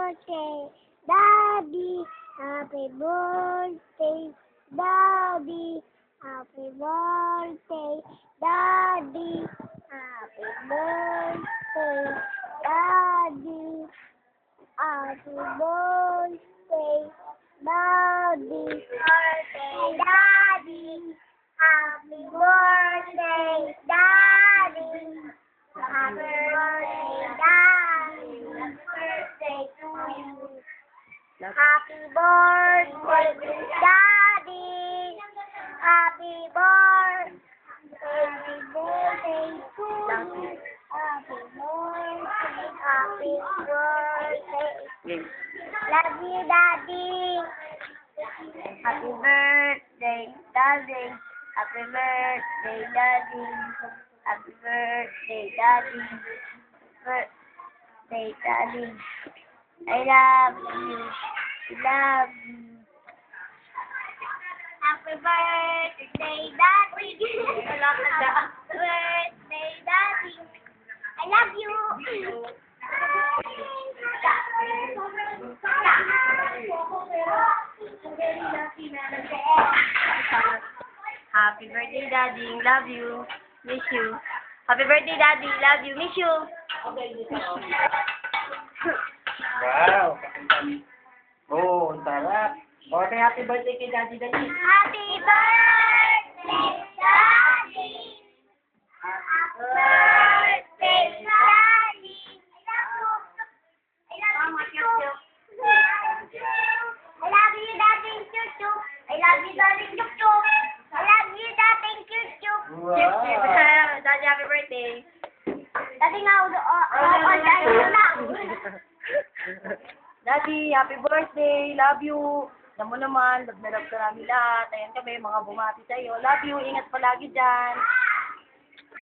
birthday, Daddy. Happy birthday, Daddy. Happy birthday, Daddy. Happy birthday, Daddy. Happy birthday, Daddy. Birthday, Daddy. Happy birthday, Daddy. Happy birthday, Daddy. Birthday to you. Happy birthday, Daddy. Happy birthday. Happy birthday to you. Happy birthday. Happy birthday. Love you, Daddy. Happy birthday, Daddy. Happy birthday, Daddy. Happy birthday, Daddy. Birthday, Daddy. I love you. I love you. Happy birthday, Daddy. Birthday, Daddy. I love you. Happy birthday, Daddy. Love you. Miss you. Happy birthday, Daddy. Love you. Miss you. Wow! Oh, ang sarap. Okay, happy birthday kay Daddy Dali. Happy birthday, Daddy. Happy birthday, Daddy. I love you. I love you, Daddy. Chuchu. I love you, Daddy. Chuchu. I love you, Daddy. Chuchu. Wow! Daddy, happy birthday. Daddy nga, na. Daddy, happy birthday. Love you. Alam mo naman, love na love ka namin lahat. Ayan kami, mga bumati sa'yo. Love you. Ingat palagi dyan.